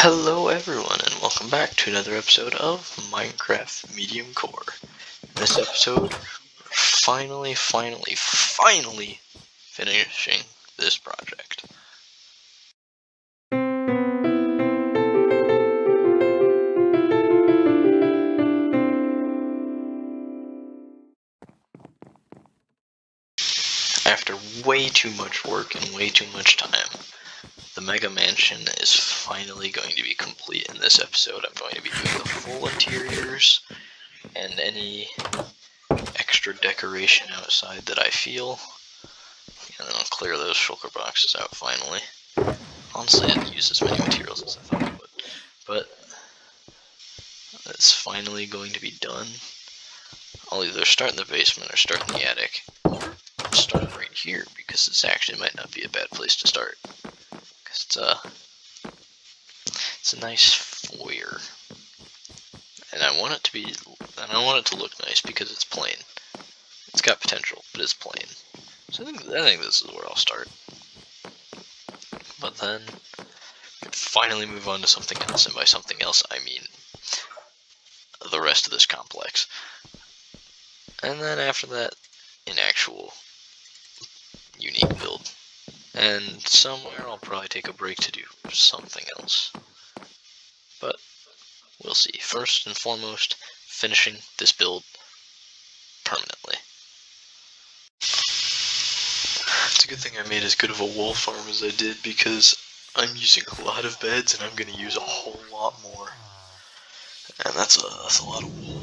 Hello everyone and welcome back to another episode of Minecraft Mediumcore. In this episode, we're finally finishing this project. After way too much work and way too much time, the Mega Mansion is finally going to be complete in this episode. I'm going to be doing the full interiors and any extra decoration outside that I feel. And then I'll clear those shulker boxes out finally. Honestly, I didn't use as many materials as I thought I would. But it's finally going to be done. I'll either start in the basement or start in the attic. Or start right here, because this actually might not be a bad place to start. Because it's a nice foyer. And I want it to look nice because it's plain. It's got potential, but it's plain. So I think this is where I'll start. But then finally move on to something else, and by something else I mean the rest of this complex. And then after that, an actual unique build. And somewhere I'll probably take a break to do something else. But we'll see. First and foremost, finishing this build permanently. It's a good thing I made as good of a wool farm as I did, because I'm using a lot of beds and I'm going to use a whole lot more. And that's a lot of wool.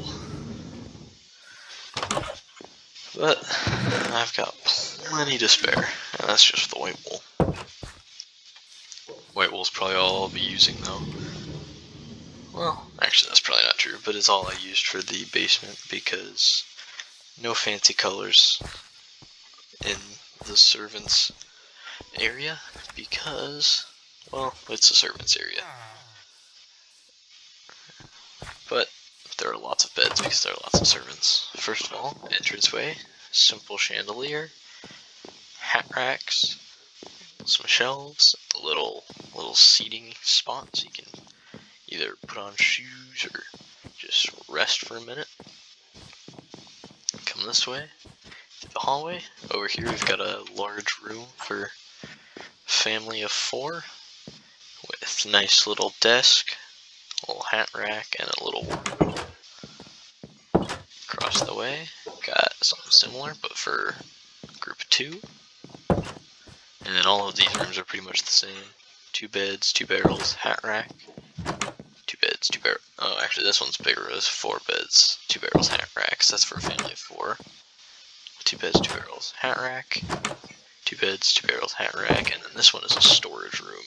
But I've got plenty to spare, and that's just the white wool. White wool's probably all I'll be using though. Well, actually that's probably not true, but it's all I used for the basement because no fancy colors in the servants area because, well, it's a servants area. But there are lots of beds because there are lots of servants. First of all, entranceway, simple chandelier, hat racks, some shelves, a little seating spot so you can either put on shoes or just rest for a minute. Come this way, through the hallway. Over here we've got a large room for a family of 4 with a nice little desk, a little hat rack, and a little wardrobe. Across the way, got something similar but for a group of 2. And then all of these rooms are pretty much the same. 2 beds, 2 barrels, hat rack, 2 beds, 2 barrels. Oh, actually this one's bigger. It's 4 beds, 2 barrels, hat racks. That's for a family of 4. 2 beds, 2 barrels, hat rack, 2 beds, 2 barrels, hat rack, and then this one is a storage room.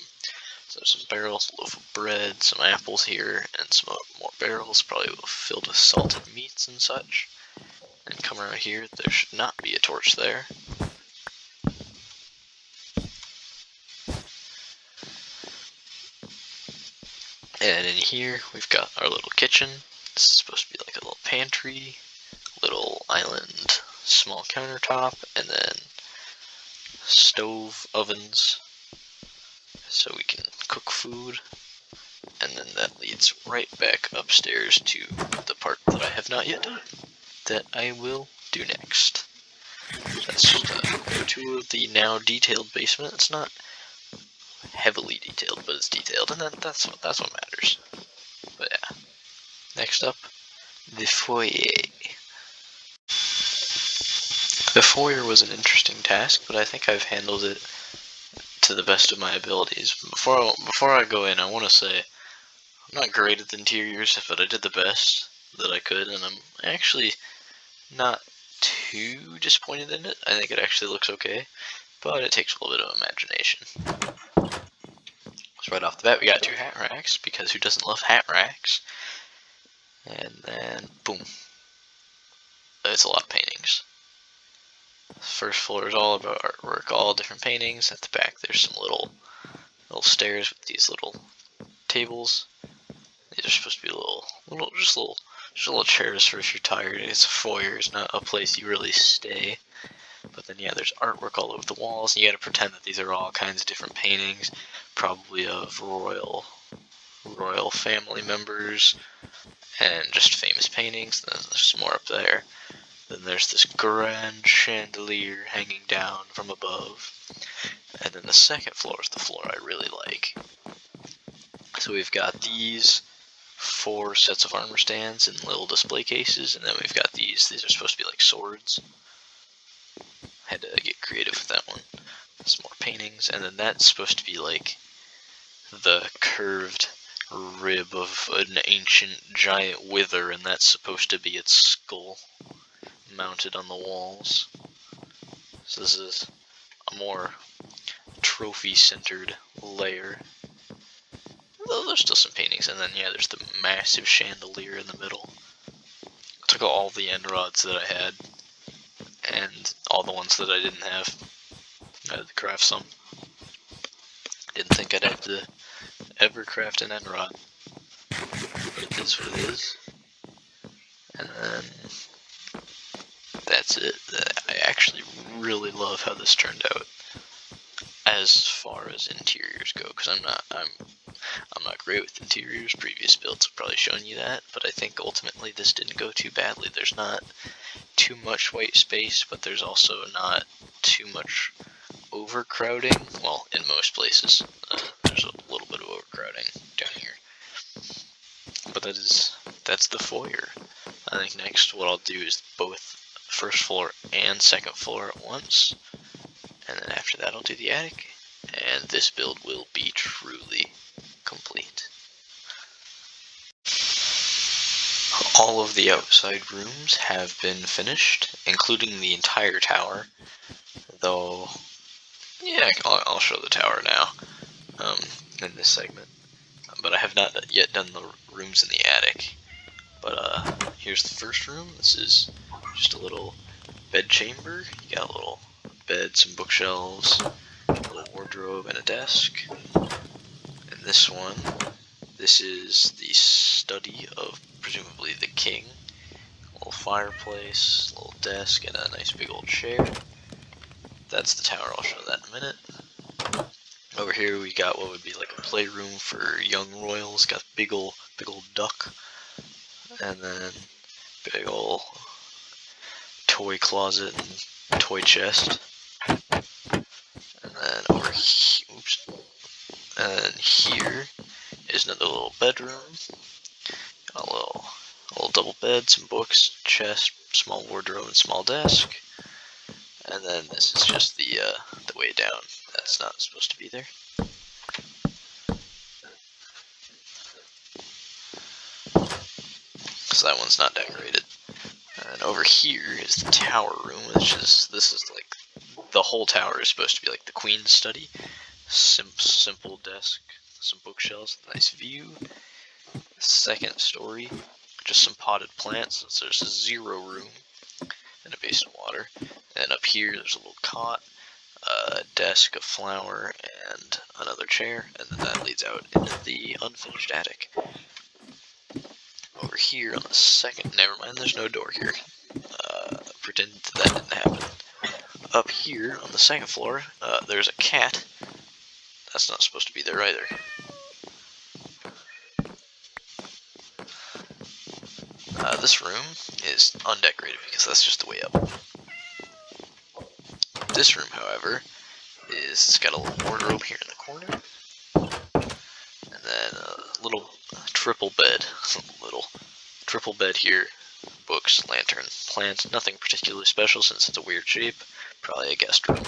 So there's some barrels, a loaf of bread, some apples here, and some more barrels, probably filled with salted meats and such. And come around here, there should not be a torch there. And in here, we've got our little kitchen. This is supposed to be like a little pantry, little island, small countertop, and then stove ovens so we can cook food. And then that leads right back upstairs to the part that I have not yet done, that I will do next. That's just a tour of the now detailed basement. It's not heavily detailed, but it's detailed, and that's what matters. But yeah, next up, the foyer. The foyer was an interesting task, but I think I've handled it to the best of my abilities. Before I go in, I want to say I'm not great at the interiors, but I did the best that I could, and I'm actually not too disappointed in it. I think it actually looks okay, but it takes a little bit of imagination. So right off the bat, we got 2 hat racks, because who doesn't love hat racks? And then, boom. It's a lot of paintings. First floor is all about artwork, all different paintings. At the back, there's some little stairs with these little tables. These are supposed to be just little chairs for if you're tired. It's a foyer. It's not a place you really stay. But then, yeah, there's artwork all over the walls. And you gotta pretend that these are all kinds of different paintings, probably of royal royal family members, and just famous paintings. Then there's more up there. Then there's this grand chandelier hanging down from above. And then the second floor is the floor I really like. So we've got these 4 sets of armor stands in little display cases, and then we've got these. These are supposed to be like swords. Had to get creative with that one. Some more paintings, and then that's supposed to be like the curved rib of an ancient giant wither, and that's supposed to be its skull mounted on the walls. So this is a more trophy-centered layer. Although there's still some paintings, and then yeah, there's the massive chandelier in the middle. I took all the end rods that I had, and all the ones that I didn't have. I had to craft some. Didn't think I'd have to ever craft an end rod, but it is what it is. And then that's it. I actually really love how this turned out as far as interiors go, because I'm not great with interiors. Previous builds have probably shown you that, but I think ultimately this didn't go too badly. There's not too much white space, but there's also not too much overcrowding. Well, in most places, there's a little bit of overcrowding down here. But that's the foyer. I think next what I'll do is both first floor and second floor at once, and then after that I'll do the attic, and this build will be truly complete. All of the outside rooms have been finished, including the entire tower, though, yeah, I'll show the tower now in this segment, but I have not yet done the rooms in the attic. But here's the first room. This is just a little bed chamber. You got a little bed, some bookshelves, a little wardrobe, and a desk. And this one, this is the study of presumably the king. A little fireplace, a little desk, and a nice big old chair. That's the tower. I'll show that in a minute. Over here we got what would be like a playroom for young royals. Got big old duck, and then big old toy closet and toy chest. And then over here, and then here is another little bedroom. A little double bed, some books, chest, small wardrobe, and small desk. And then this is just the way down. That's not supposed to be there. So that one's not decorated. And over here is the tower room, this is like, the whole tower is supposed to be like the queen's study. Simple desk, some bookshelves, nice view. Second story, just some potted plants, so there's 0 room and a basin of water. And up here there's a little cot, a desk, a flower, and another chair, and then that leads out into the unfinished attic. Over here on the second, never mind, there's no door here. Pretend that didn't happen. Up here on the second floor, there's a cat. That's not supposed to be there either. This room is undecorated because that's just the way up. This room, however, it's got a little wardrobe here in the corner, and then a little triple bed. Little triple bed here. Books, lantern, plants, nothing particularly special since it's a weird shape. Probably a guest room.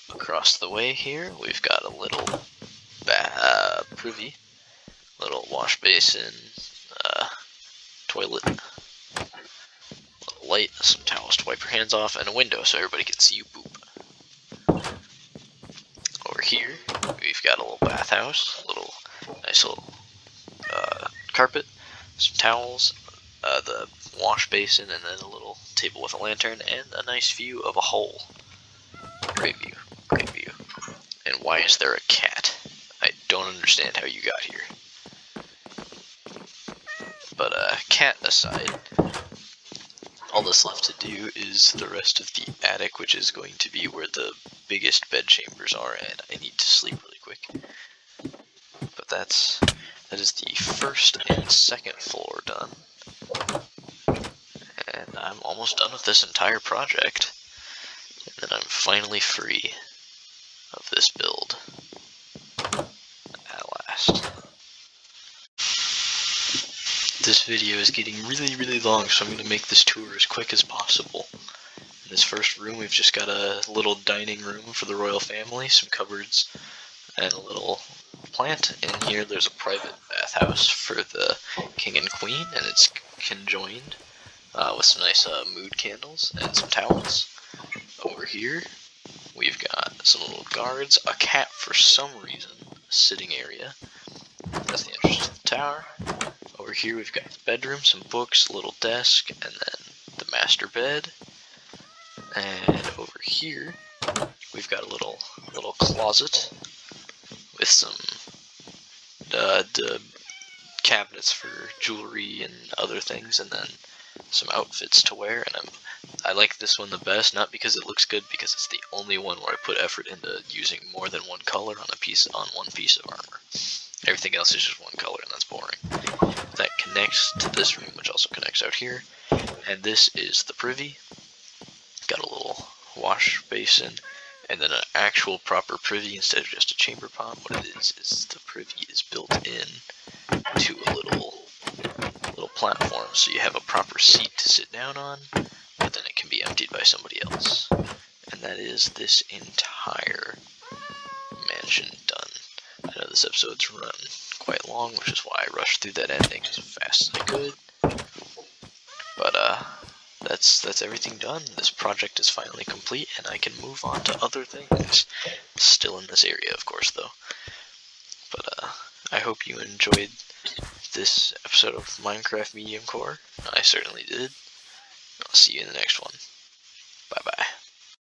Across the way here, we've got a little privy, little wash basin, toilet, a little light, some towels to wipe your hands off, and a window so everybody can see you poop. Over here, we've got a little bathhouse, a little nice little carpet, some towels, the wash basin, and then a little table with a lantern, and a nice view of a hole. Great view, great view. And why is there a cat? I don't understand how you got here. But cat aside, all that's left to do is the rest of the attic, which is going to be where the biggest bed chambers are, and I need to sleep really quick. But that is the first and second floor done. And I'm almost done with this entire project. And then I'm finally free of this build. At last. This video is getting really long, so I'm going to make this tour as quick as possible. In this first room, we've just got a little dining room for the royal family, some cupboards, and a little plant. In here, there's a private bathhouse for the king and queen, and it's conjoined with some nice mood candles and some towels. Over here, we've got some little guards, a cat for some reason, a sitting area. That's the entrance to the tower. Over here, we've got the bedroom, some books, a little desk, and then the master bed. And over here, we've got a little closet with some cabinets for jewelry and other things, and then some outfits to wear. And I like this one the best, not because it looks good, because it's the only one where I put effort into using more than one color on one piece of armor. Everything else is just one color, and that's boring. That connects to this room, which also connects out here. And this is the privy. Got a little wash basin, and then an actual proper privy instead of just a chamber pot. What it is the privy is built in to a little platform, so you have a proper seat to sit down on, but then it can be emptied by somebody else. And that is this entire mansion done. I know this episode's run quite long, which is why I rushed through that ending as fast as I could. But that's everything done. This project is finally complete, and I can move on to other things. Still in this area, of course, though. But I hope you enjoyed this episode of Minecraft Mediumcore. I certainly did. I'll see you in the next one. Bye-bye.